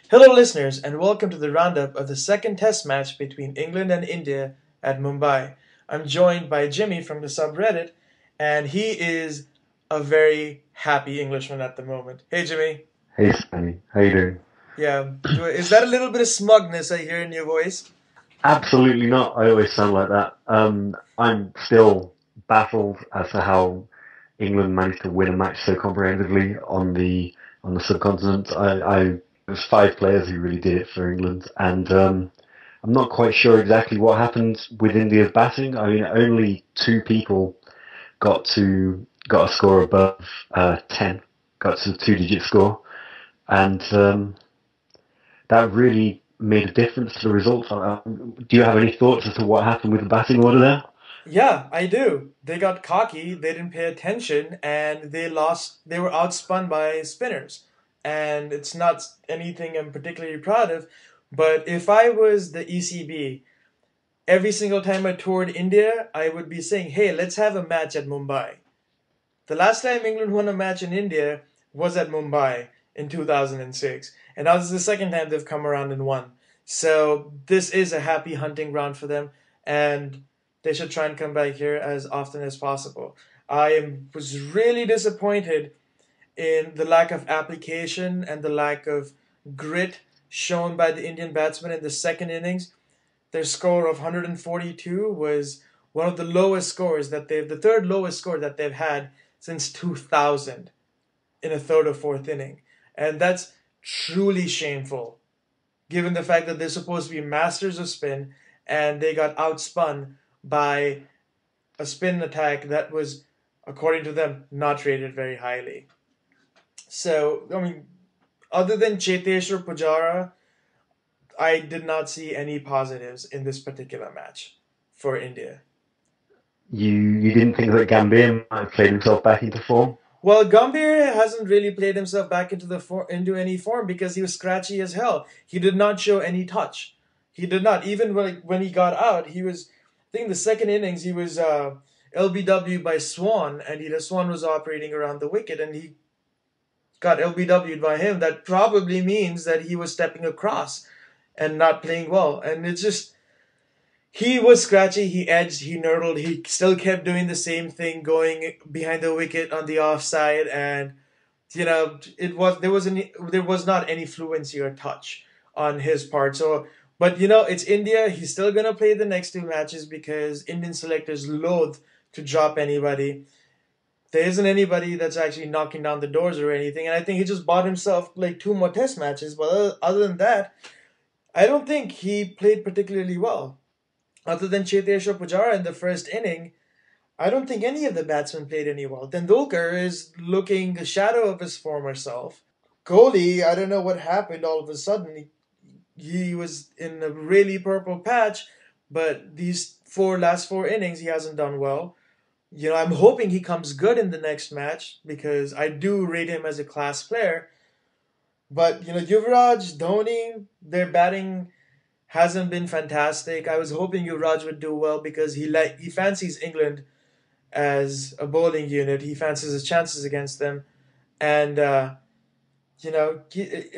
Hello, listeners, and welcome to the roundup of the second test match between England and India at Mumbai. I'm joined by Jimmy from the subreddit, and he is a very happy Englishman at the moment. Hey, Jimmy. Hey Sammy, how you doing? Yeah, is that a little bit of smugness I hear in your voice? Absolutely not. I always sound like that. I'm still baffled as to how England managed to win a match so comprehensively on the subcontinent. There's five players who really did it for England, and I'm not quite sure exactly what happened with India's batting. I mean, only two people got a score above 10, got to a two-digit score, and that really made a difference to the results. Do you have any thoughts as to what happened with the batting order there? Yeah, I do. They got cocky, they didn't pay attention, and they lost. They were outspun by spinners. And it's not anything I'm particularly proud of. But if I was the ECB, every single time I toured India, I would be saying, hey, let's have a match at Mumbai. The last time England won a match in India was at Mumbai in 2006. And now this is the second time they've come around and won. So this is a happy hunting ground for them. And they should try and come back here as often as possible. Was really disappointed in the lack of application and the lack of grit shown by the Indian batsmen in the second innings. Their score of 142 was one of the lowest scores the third lowest score that they've had since 2000 in a third or fourth inning. And that's truly shameful, given the fact that they're supposed to be masters of spin and they got outspun by a spin attack that was, according to them, not rated very highly. So, I mean, other than Chetesh or Pujara, I did not see any positives in this particular match for India. You didn't think that Gambir might have played himself back into form? Well, Gambhir hasn't really played himself back into any form because he was scratchy as hell. He did not show any touch. He did not. Even when he got out, he was. I think the second innings he was LBW by Swan, and Swan was operating around the wicket, and he got LBW'd by him. That probably means that he was stepping across and not playing well. And it's just, he was scratchy, he edged, he nurdled, he still kept doing the same thing, going behind the wicket on the offside, and there was not any fluency or touch on his part. So, but it's India. He's still gonna play the next two matches because Indian selectors loathe to drop anybody. There isn't anybody that's actually knocking down the doors or anything, and I think he just bought himself like two more test matches. But other than that, I don't think he played particularly well. Other than Chetesh or Pujara in the first inning, I don't think any of the batsmen played any well. Tendulkar is looking a shadow of his former self. Kohli, I don't know what happened all of a sudden. He was in a really purple patch, but these last four innings, he hasn't done well. I'm hoping he comes good in the next match because I do rate him as a class player. But Yuvraj, Dhoni, their batting hasn't been fantastic. I was hoping Yuvraj would do well because he fancies England as a bowling unit. He fancies his chances against them, and it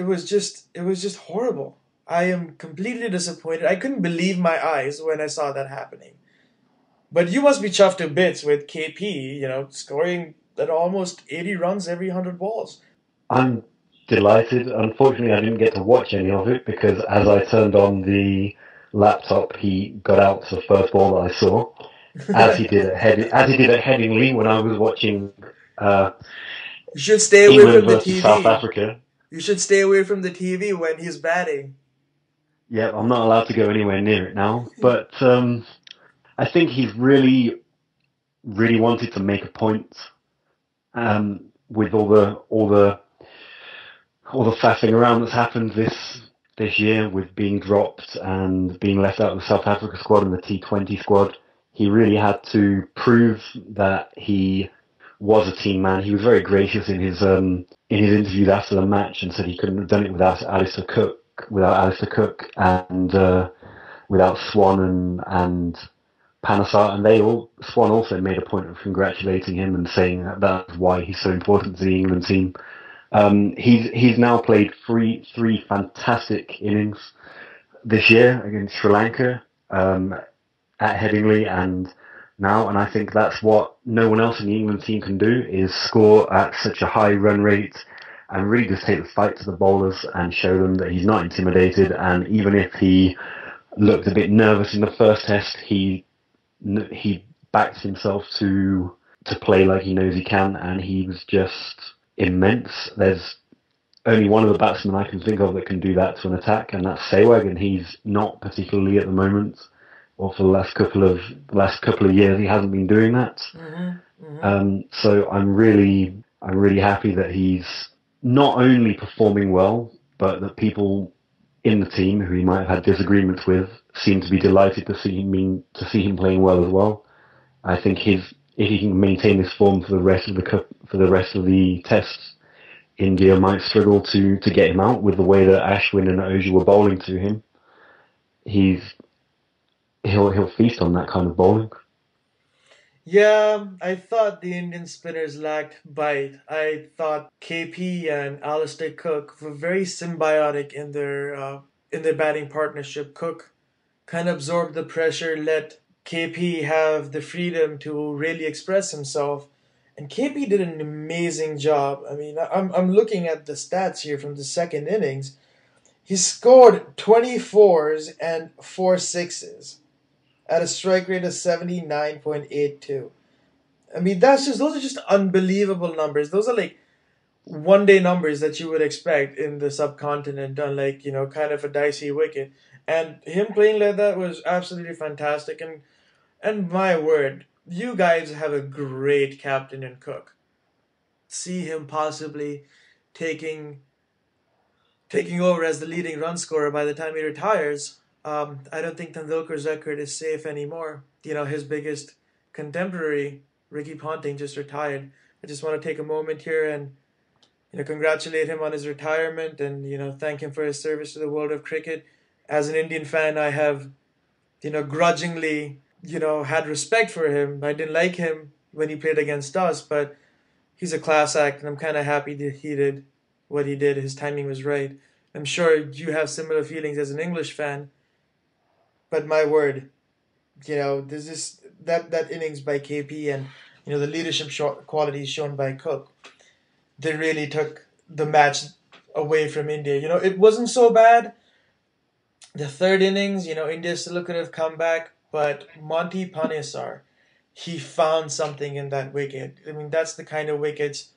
was just horrible. I am completely disappointed. I couldn't believe my eyes when I saw that happening. But you must be chuffed to bits with KP, scoring at almost 80 runs every 100 balls. I'm delighted. Unfortunately, I didn't get to watch any of it because as I turned on the laptop, he got out to the first ball that I saw, as he did at Headingley when I was watching You should stay away England from the versus South TV. Africa. You should stay away from the TV when he's batting. Yeah, I'm not allowed to go anywhere near it now, but I think he's really wanted to make a point with all the faffing around that's happened this year with being dropped and being left out of the South Africa squad and the T20 squad. He really had to prove that he was a team man. He was very gracious in his interviews after the match and said he couldn't have done it without Alistair Cook and without Swan and Panesar, and Swan also made a point of congratulating him and saying that that's why he's so important to the England team. He's now played three fantastic innings this year against Sri Lanka at Headingley and I think that's what no one else in the England team can do, is score at such a high run rate and really just take the fight to the bowlers and show them that he's not intimidated. And even if he looked a bit nervous in the first test, he backed himself to play like he knows he can, and he was just immense. There's only one of the batsmen I can think of that can do that to an attack, and that's Sehwag, and he's not particularly at the moment, or for the last couple of years, he hasn't been doing that. Mm-hmm, mm-hmm. So I'm really happy that he's not only performing well, but that people in the team who he might have had disagreements with seem to be delighted to see him playing well as well. I think if he can maintain this form for the rest of the tests, India might struggle to get him out with the way that Ashwin and Ojha were bowling to him. He'll feast on that kind of bowling. Yeah, I thought the Indian spinners lacked bite. I thought KP and Alistair Cook were very symbiotic in their batting partnership. Cook kind of absorbed the pressure, let KP have the freedom to really express himself. And KP did an amazing job. I mean, I'm looking at the stats here from the second innings. He scored 24s and 4 sixes at a strike rate of 79.82. I mean, those are just unbelievable numbers. Those are like one day numbers that you would expect in the subcontinent on, like, kind of a dicey wicket. And him playing like that was absolutely fantastic. And my word, you guys have a great captain in Cook. See him possibly taking taking over as the leading run scorer by the time he retires. I don't think Tendulkar's record is safe anymore. His biggest contemporary, Ricky Ponting, just retired. I just want to take a moment here and congratulate him on his retirement and thank him for his service to the world of cricket. As an Indian fan, I have grudgingly had respect for him. I didn't like him when he played against us, but he's a class act, and I'm kind of happy that he did what he did. His timing was right. I'm sure you have similar feelings as an English fan, but my word, there's this that innings by KP and the leadership qualities shown by Cook. They really took the match away from India. It wasn't so bad. The third innings, India still could have come back, but Monty Panesar, he found something in that wicket. I mean, that's the kind of wickets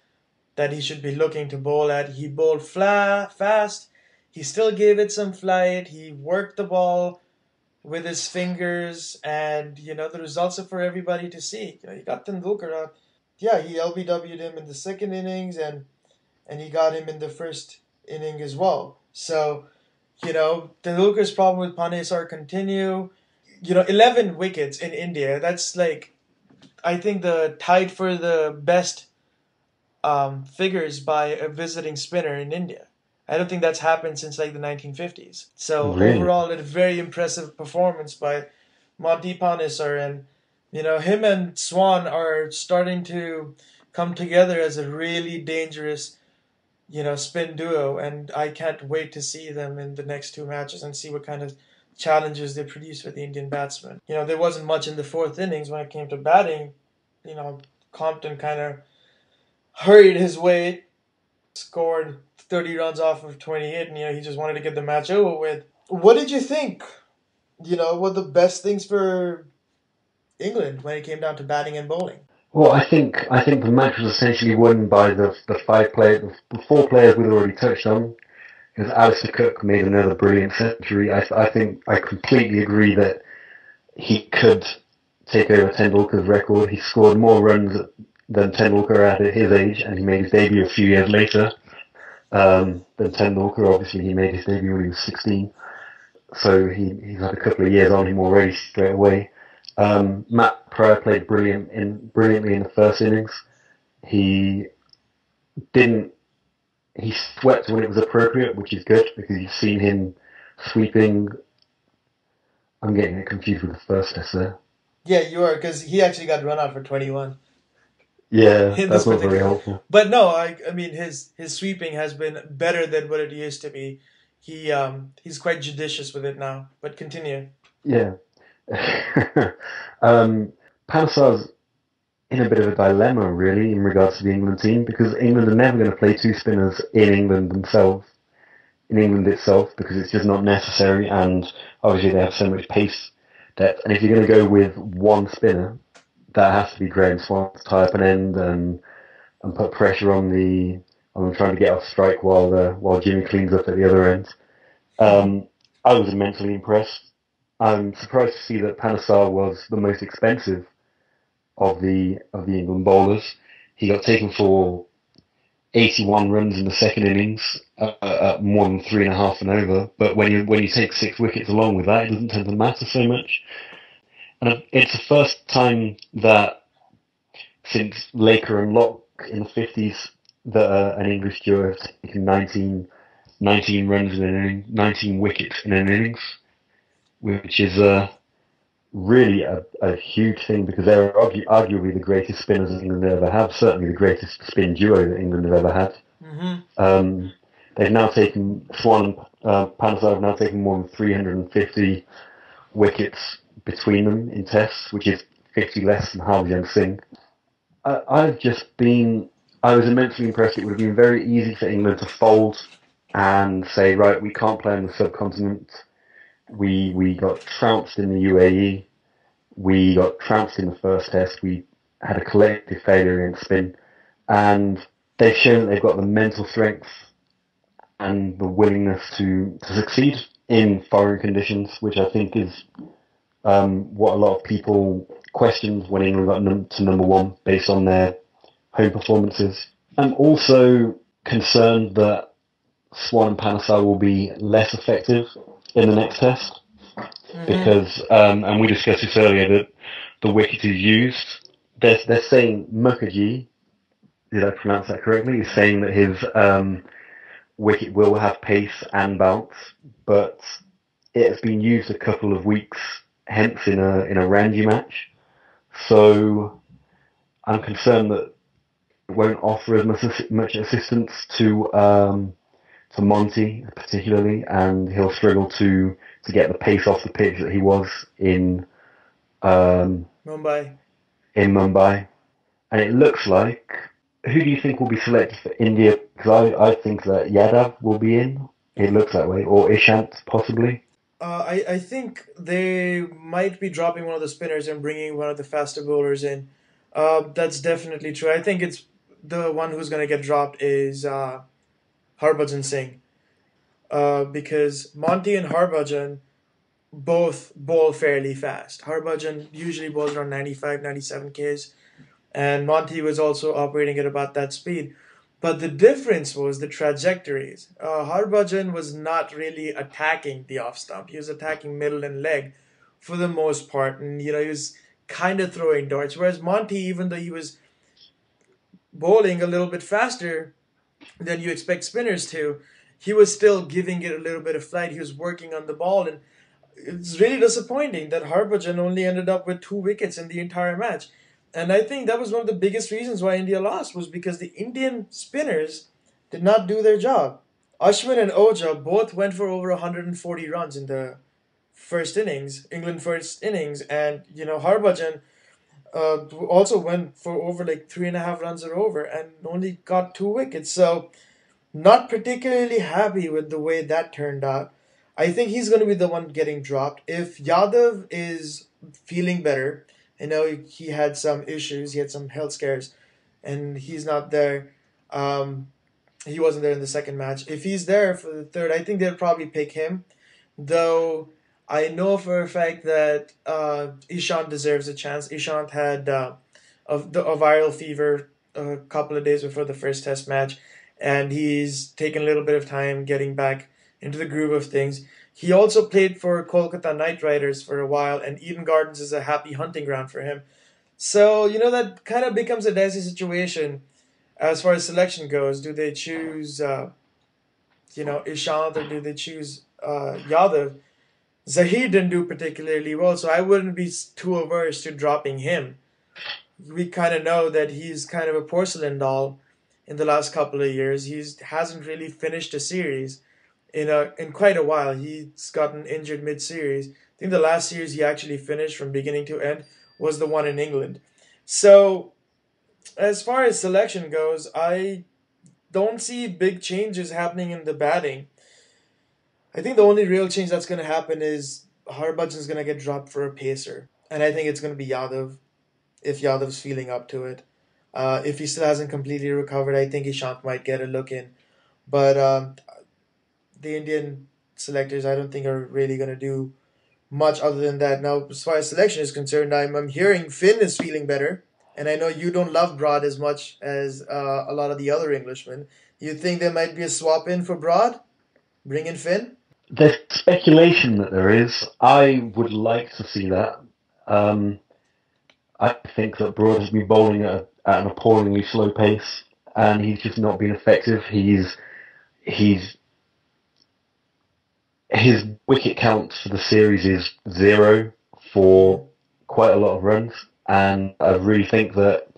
that he should be looking to bowl at. He bowled fast. He still gave it some flight. He worked the ball with his fingers, and the results are for everybody to see. He got Tendulkar out. Yeah, he LBW'd him in the second innings, and he got him in the first inning as well. So, Tendulkar's problem with Panesar continue. 11 wickets in India. That's like, I think, the tied for the best figures by a visiting spinner in India. I don't think that's happened since like the 1950s. So Really? overall, a very impressive performance by Monty Panesar, and him and Swan are starting to come together as a really dangerous spin duo, and I can't wait to see them in the next two matches and see what kind of challenges they produce for the Indian batsmen. There wasn't much in the fourth innings when it came to batting. Compton kind of hurried his way, scored 30 runs off of 28, and he just wanted to get the match over with. What did you think? What the best things for England when it came down to batting and bowling? Well, I think the match was essentially won by the four players we'd already touched on. Because Alistair Cook made another brilliant century. I think I completely agree that he could take over Tendulkar's record. He scored more runs than Tendulkar at his age, and he made his debut a few years later. than Tendulkar. Obviously, he made his debut when he was 16, so he's had a couple of years on him already straight away. Matt Pryor played brilliantly in the first innings. He didn't he swept when it was appropriate, which is good because you've seen him sweeping. I'm getting it confused with the first test there. Yeah, you are, because he actually got run out for 21 Yeah, in this that's not very particular. helpful. But no, I mean his sweeping has been better than what it used to be. He's quite judicious with it now. But continue. Yeah. um, Panasar's in a bit of a dilemma, really, in regards to the England team, because England are never going to play two spinners in England themselves, in England itself, because it's just not necessary, and obviously they have so much pace depth. And if you're going to go with one spinner, that has to be Graham Swan to tie up an end and put pressure on them trying to get off strike while Jimmy cleans up at the other end. Um, I was immensely impressed. I'm surprised to see that Panasar was the most expensive of the England bowlers. He got taken for 81 runs in the second innings, at more than 3.5 and over. But when you take 6 wickets along with that, it doesn't tend to matter so much. And it's the first time that since Laker and Locke in the 50s that an English duo have taken 19 runs in an inning, 19 wickets in an innings, which is really a huge thing because they're arguably the greatest spinners that England ever have, certainly the greatest spin duo that England have ever had. Mm-hmm. Um, they've now taken, Swan and Panasar have now taken more than 350 wickets between them in tests, which is 50 less than Harbhajan Singh. I've just been, I was immensely impressed. It would have been very easy for England to fold and say, right, we can't play on the subcontinent. We got trounced in the UAE. We got trounced in the first test. We had a collective failure against spin. And they've shown that they've got the mental strength and the willingness to succeed in foreign conditions, which I think is what a lot of people questioned when England got to number one based on their home performances. I'm also concerned that Swan and Panasar will be less effective in the next test Mm-hmm. because, and we discussed this earlier, that the wicket is used. They're saying Mukherjee, did I pronounce that correctly, is saying that his wicket will have pace and bounce, but it has been used a couple of weeks hence in a Ranji match. So I'm concerned that it won't offer as much assistance to Monty particularly, and he'll struggle to get the pace off the pitch that he was um, Mumbai. in Mumbai. And it looks like, who do you think will be selected for India? Because I think that Yadav will be in. It looks that way, or Ishant possibly. I think they might be dropping one of the spinners and bringing one of the faster bowlers in. That's definitely true. I think it's the one who's going to get dropped is Harbhajan Singh. Because Monty and Harbhajan both bowl fairly fast. Harbhajan usually bowls around 95, 97 Ks, and Monty was also operating at about that speed. But the difference was the trajectories. Harbhajan was not really attacking the off stump. He was attacking middle and leg for the most part, and he was kind of throwing darts. Whereas Monty, even though he was bowling a little bit faster than you expect spinners to, he was still giving it a little bit of flight. He was working on the ball, and it's really disappointing that Harbhajan only ended up with 2 wickets in the entire match. And I think that was one of the biggest reasons why India lost was because the Indian spinners did not do their job. Ashwin and Oja both went for over 140 runs in the first innings, England first innings, and Harbhajan also went for over like 3.5 runs or over and only got 2 wickets. So not particularly happy with the way that turned out. I think he's going to be the one getting dropped. If Yadav is feeling better, I know he had some issues, he had some health scares, and he's not there. Um, he wasn't there in the second match. If he's there for the third, I think they'll probably pick him. Though I know for a fact that Ishant deserves a chance. Ishant had a viral fever a couple of days before the first test match, and he's taken a little bit of time getting back into the groove of things. He also played for Kolkata Knight Riders for a while, and Eden Gardens is a happy hunting ground for him. So, that kind of becomes a dicey situation as far as selection goes. Do they choose, Ishant, or do they choose Yadav? Zahid didn't do particularly well, so I wouldn't be too averse to dropping him. We kind of know that he's kind of a porcelain doll in the last couple of years. He hasn't really finished a series in quite a while. He's gotten injured mid-series. I think the last series he actually finished from beginning to end was the one in England. So as far as selection goes, I don't see big changes happening in the batting. I think the only real change that's going to happen is Harbhajan's going to get dropped for a pacer, and I think it's going to be Yadav if Yadav's feeling up to it. If he still hasn't completely recovered, I think Ishant might get a look in. But the Indian selectors, I don't think, are really going to do much other than that. Now, as far as selection is concerned, I'm hearing Finn is feeling better. And I know you don't love Broad as much as a lot of the other Englishmen. You think there might be a swap in for Broad? Bring in Finn? There's speculation that there is. I would like to see that. Um, I think that Broad has been bowling at an appallingly slow pace, and he's just not been effective. He's his wicket count for the series is 0 Mm-hmm. for quite a lot of runs, and I really think that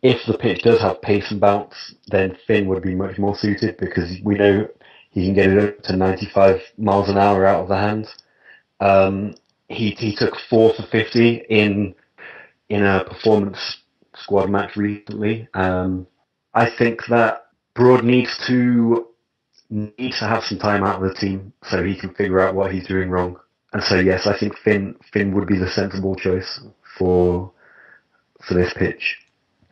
if the pitch does have pace and bounce, then Finn would be much more suited because we know he can get it up to 95 miles an hour out of the hands. Um, he took 4 for 50 in a performance squad match recently. I think that Broad needs to have some time out of the team so he can figure out what he's doing wrong. And so yes, I think Finn would be the sensible choice for for this pitch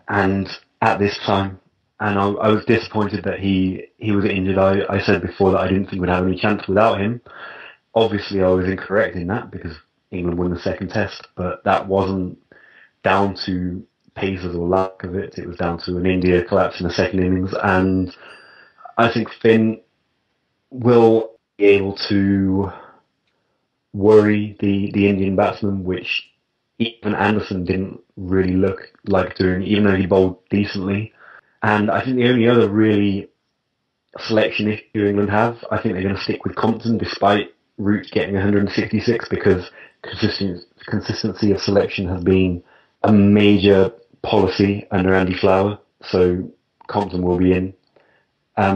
and at this time. And I was disappointed that he was injured. I said before that I didn't think we'd have any chance without him. Obviously, I was incorrect in that because England won the second test, but that wasn't down to paces or lack of it. It was down to an India collapse in the second innings, and I think Finn will be able to worry the Indian batsmen, which even Anderson didn't really look like doing, even though he bowled decently. And I think the only other really selection issue England have, I think they're going to stick with Compton despite Root getting 166 because consistency of selection has been a major policy under Andy Flower. So Compton will be in.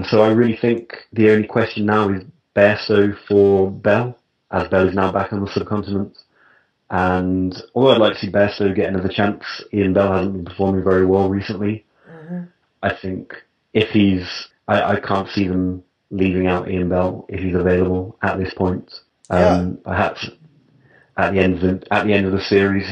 So I really think the only question now is Bairstow for Bell, as Bell is now back on the subcontinent. And although I'd like to see Bairstow get another chance, Ian Bell hasn't been performing very well recently. Mm-hmm. I think if I can't see them leaving out Ian Bell if he's available at this point. Yeah, Perhaps at the end of the series,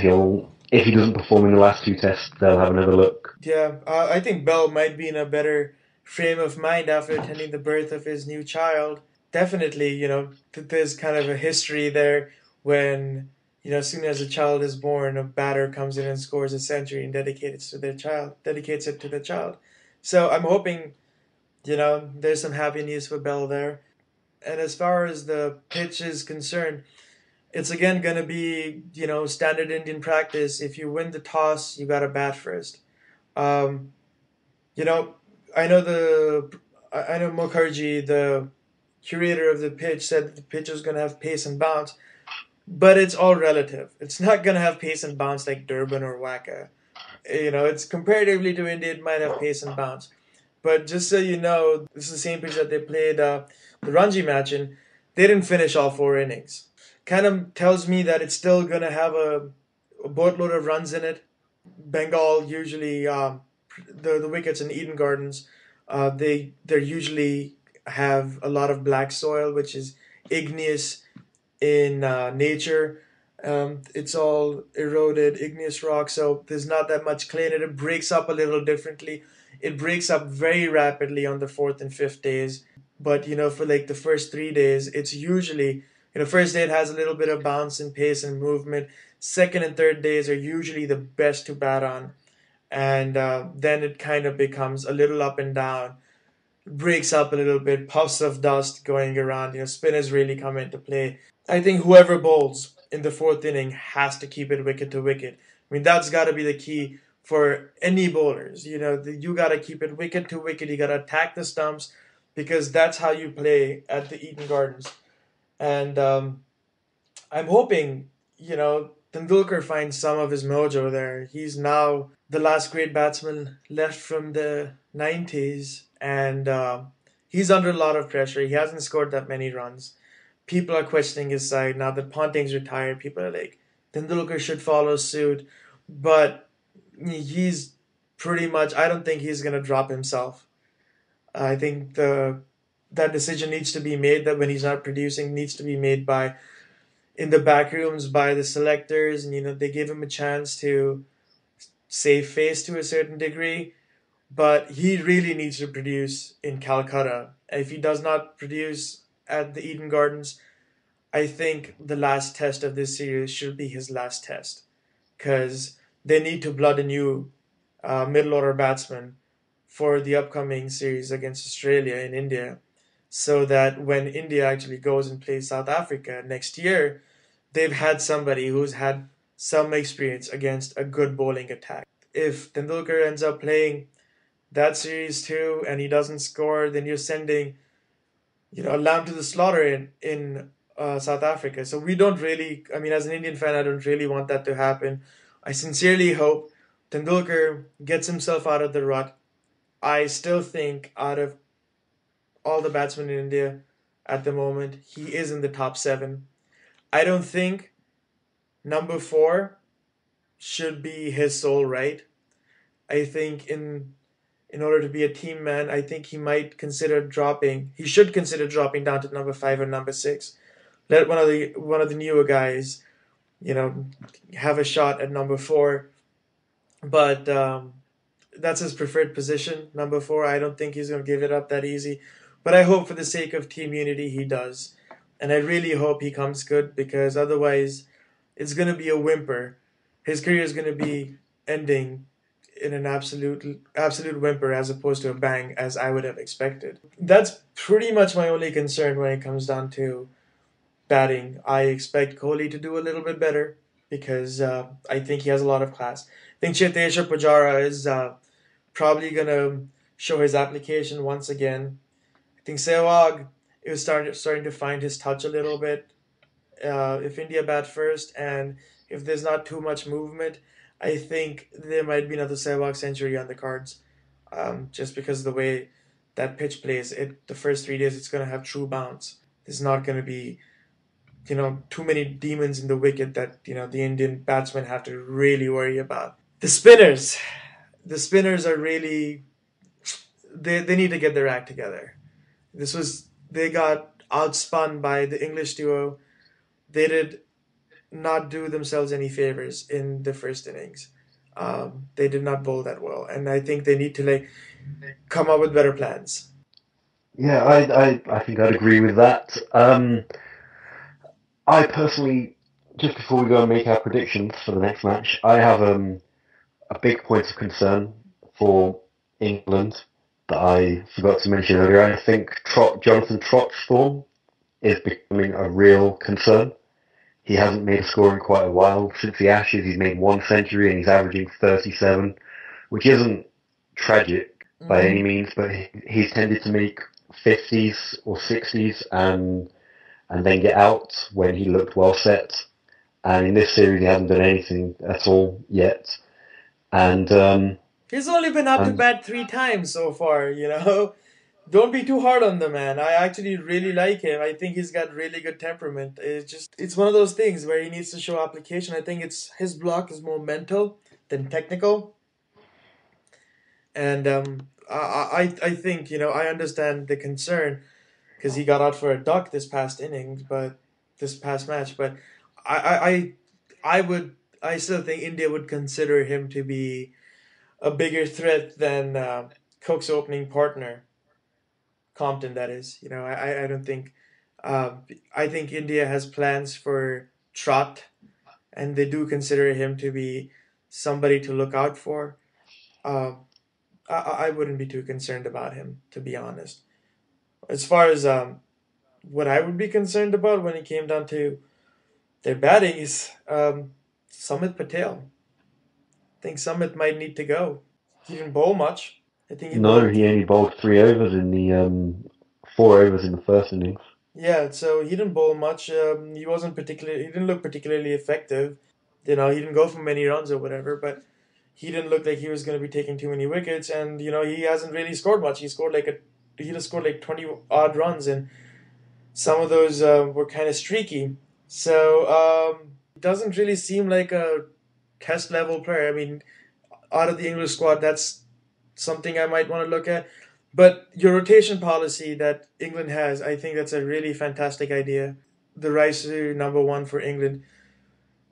if he doesn't perform in the last two tests, they'll have another look. yeah. I think Bell might be in a better frame of mind after attending the birth of his new child. Definitely, there's kind of a history there when, as soon as a child is born, a batter comes in and scores a century and dedicates it to their child. So I'm hoping, there's some happy news for Bell there. And as far as the pitch is concerned, it's again going to be, standard Indian practice. If you win the toss, you got to bat first. Um, you know, I know Mukherjee, the curator of the pitch, said that the pitch was going to have pace and bounce, but it's all relative. It's not going to have pace and bounce like Durban or Waka. It's comparatively to India, it might have pace and bounce. But just so you know, this is the same pitch that they played the Ranji match in. They didn't finish all 4 innings. Kind of tells me that it's still going to have a boatload of runs in it. Bengal usually the wickets in Eden Gardens, they usually have a lot of black soil, which is igneous in nature. It's all eroded igneous rock, so there's not that much clay in it. It breaks up a little differently. It breaks up very rapidly on the fourth and fifth days. But for like the first 3 days, it's usually first day it has a little bit of bounce and pace and movement. Second and third days are usually the best to bat on, and then it kind of becomes a little up and down. breaks up a little bit, puffs of dust going around. Spinners really come into play. I think whoever bowls in the fourth inning has to keep it wicket to wicket. I mean, that's got to be the key for any bowlers. You got to keep it wicket to wicket. You got to attack the stumps because that's how you play at the Eden Gardens. And I'm hoping, Tendulkar finds some of his mojo there. He's now the last great batsman left from the 90s, and he's under a lot of pressure. He hasn't scored that many runs. People are questioning his side now that Ponting's retired. People are like, Tendulkar should follow suit, but he's pretty much. I don't think he's gonna drop himself. I think the that decision needs to be made. That when he's not producing, needs to be made by in the back rooms by the selectors, and they give him a chance to save face to a certain degree. But he really needs to produce in Calcutta. If he does not produce at the Eden Gardens, I think the last test of this series should be his last test because they need to blood a new middle order batsman for the upcoming series against Australia in India, so that when India actually goes and plays South Africa next year, they've had somebody who's had some experience against a good bowling attack. If Tendulkar ends up playing that series too and he doesn't score, then you're sending a lamb to the slaughter in South Africa. So we don't really. I mean, as an Indian fan, I don't really want that to happen. I sincerely hope Tendulkar gets himself out of the rut. I still think out of all the batsmen in India at the moment, he is in the top seven. I don't think number four should be his sole right. I think in order to be a team man, I think he might consider dropping. He should consider dropping down to number five or number six. Let one of the newer guys, you know, have a shot at number four. But that's his preferred position, number four. I don't think he's going to give it up that easy. But I hope for the sake of team unity, he does. And I really hope he comes good because otherwise, it's going to be a whimper. His career is going to be ending in an absolute whimper as opposed to a bang as I would have expected. That's pretty much my only concern when it comes down to batting. I expect Kohli to do a little bit better because I think he has a lot of class. I think Cheteshwar Pujara is probably going to show his application once again. I think Sehwag is starting to find his touch a little bit. If India bat first and if there's not too much movement, I think there might be another Sehwag century on the cards. Just because of the way that pitch plays, the first 3 days it's going to have true bounce. There's not going to be too many demons in the wicket that the Indian batsmen have to really worry about. The spinners are really they need to get their act together. They got outspun by the English duo. They did not do themselves any favors in the first innings. They did not bowl that well, and I think they need to come up with better plans. Yeah, I think I'd agree with that. I personally, just before we go and make our predictions for the next match, I have a big point of concern for England that I forgot to mention earlier. I think Jonathan Trott's form is becoming a real concern. He hasn't made a score in quite a while. Since the Ashes, he's made one century and he's averaging 37, which isn't tragic by any Mm-hmm. means, but he's tended to make 50s or 60s and then get out when he looked well set. And in this series, he hasn't done anything at all yet. And He's only been up to and bat 3 times so far. Don't be too hard on the man. I actually really like him. I think he's got really good temperament. It's one of those things where he needs to show application. I think it's his block is more mental than technical, and I think I understand the concern because he got out for a duck this past innings, but this past match. But I I I, I still think India would consider him to be a bigger threat than Cook's opening partner, Compton. That is, I don't think. Uh, I think India has plans for Trot, and they do consider him to be somebody to look out for. Uh, I wouldn't be too concerned about him, to be honest. As far as what I would be concerned about when it came down to their batting is Sumit Patel. I think Sumit might need to go. He didn't bowl much. I think he No, bowled. he only bowled 3 overs in the 4 overs in the first innings. Yeah, so he didn't bowl much. He wasn't particularly. He didn't look particularly effective. He didn't go for many runs or whatever. But he didn't look like he was going to be taking too many wickets. And he hasn't really scored much. He just scored like 20 odd runs, and some of those were kind of streaky. So it doesn't really seem like a test level player. I mean, out of the English squad, that's something I might want to look at. But your rotation policy that England has, I think that's a really fantastic idea. The rise to number one for England.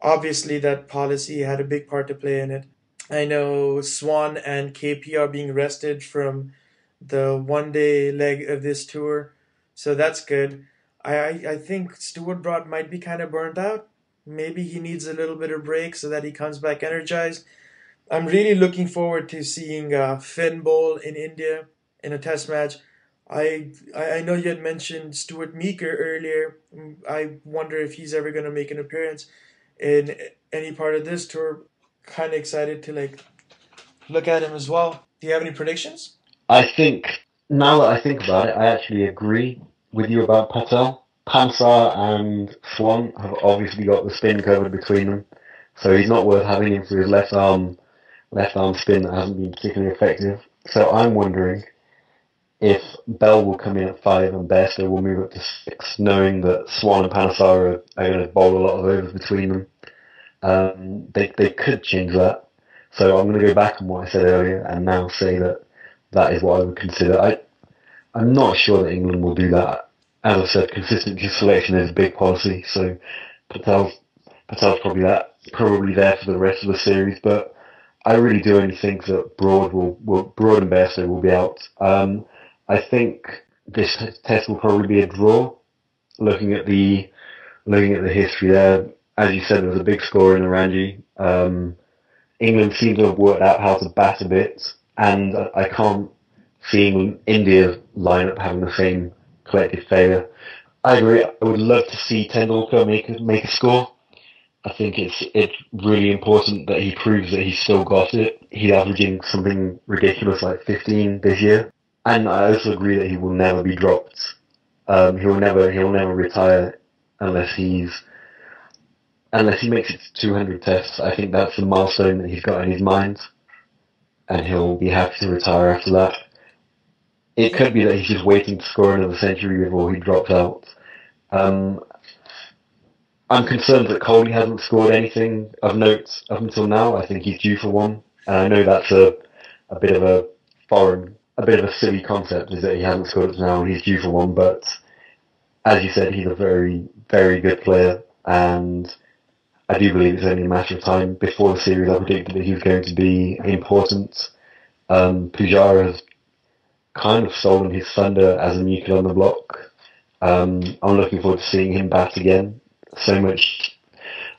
Obviously, that policy had a big part to play in it. I know Swan and KP are being rested from the 1 day leg of this tour, so that's good. I think Stuart Broad might be kind of burnt out. Maybe he needs a little bit of break so that he comes back energized. I'm really looking forward to seeing Finn bowl in India in a test match. I know you had mentioned Stuart Meeker earlier. I wonder if he's ever going to make an appearance in any part of this tour. Kind of excited to look at him as well. Do you have any predictions? I think, now that I think about it, I actually agree with you about Patel. Pansar and Swan have obviously got the spin covered between them, so he's not worth having him for his left arm spin that hasn't been particularly effective. So I'm wondering if Bell will come in at 5 and Bairstow will move up to 6, knowing that Swan and Panesar are going to bowl a lot of overs between them. They could change that. So I'm going to go back on what I said earlier and now say that that is what I would consider. I'm not sure that England will do that. As I said, consistent selection is a big policy. So Patel's Patel's probably there for the rest of the series. But I really do only think that Broad and Bairstow will be out. I think this test will probably be a draw. Looking at the history there, as you said, there was a big score in the Ranji. England seem to have worked out how to bat a bit, and I can't see India's lineup having the same collective failure. I agree. I would love to see Tendulkar make a score. I think it's really important that he proves that he's still got it. He's averaging something ridiculous like 15 this year, and I also agree that he will never be dropped. He'll never retire unless he makes it to 200 tests. I think that's the milestone that he's got in his mind, and he'll be happy to retire after that. It could be that he's just waiting to score another century before he drops out. Um, I'm concerned that Coley hasn't scored anything of note up until now. I think he's due for one, and I know that's a bit of a bit of a silly concept, is that he hasn't scored up to now and he's due for one. But as you said, he's a very, very good player, and I do believe it's only a matter of time. Before the series, I predicted that he was going to be important. Pujara has kind of stolen his thunder as a new kid on the block. I'm looking forward to seeing him bat again. So much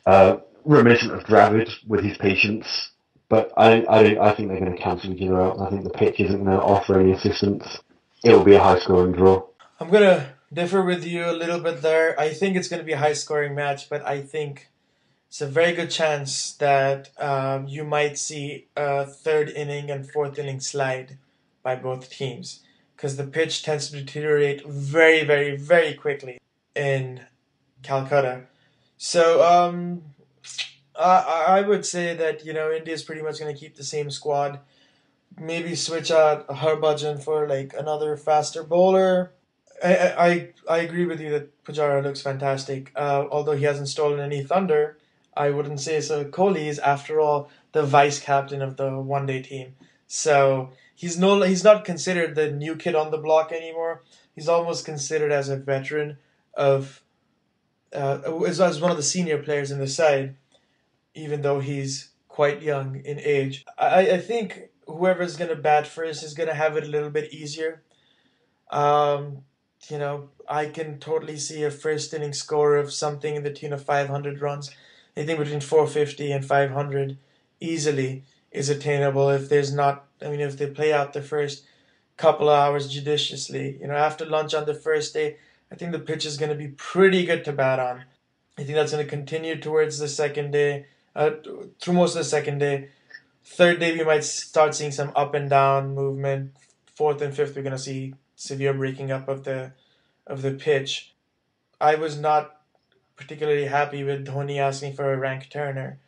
reminiscent of Dravid with his patience. But I think they're going to cancel each other out. I think the pitch isn't going to offer any assistance. It will be a high scoring draw. I'm gonna differ with you a little bit there. I think it's gonna be a high scoring match, but I think it's a very good chance that you might see a third inning and fourth inning slide by both teams because the pitch tends to deteriorate very, very, very quickly in Calcutta. So I would say that India's pretty much going to keep the same squad. Maybe switch out Harbhajan for like another faster bowler. I agree with you that Pujara looks fantastic. Although he hasn't stolen any thunder, I wouldn't say so. Kohli is, after all, the vice captain of the 1 day team. So he's not considered the new kid on the block anymore. He's almost considered as a veteran of as one of the senior players in the side, even though he's quite young in age. I think whoever's going to bat first is going to have it a little bit easier. Um, I can totally see a first inning score of something in the tune of 500 runs. Anything between 450 and 500 easily is attainable if there's not I mean, if they play out the first couple of hours judiciously, after lunch on the first day, I think the pitch is going to be pretty good to bat on. I think that's going to continue towards the second day, through most of the second day. Third day, we might start seeing some up and down movement. Fourth and fifth, we're going to see severe breaking up of the pitch. I was not particularly happy with Dhoni asking for a rank Turner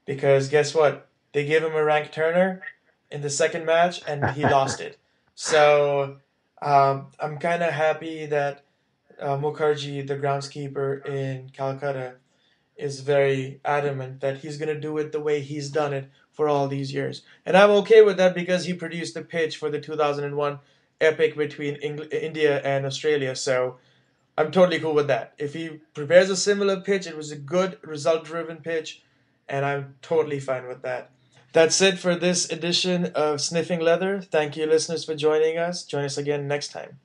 because guess what? They gave him a rank Turner in the second match and he lost it. So I'm kind of happy that Mukherjee, the groundskeeper in Calcutta, is very adamant that he's going to do it the way he's done it for all these years. And I'm okay with that because he produced the pitch for the 2001 epic between India and Australia. So I'm totally cool with that. If he prepares a similar pitch, it was a good result driven pitch, and I'm totally fine with that. That's it for this edition of Sniffing Leather. Thank you, listeners, for joining us. Join us again next time.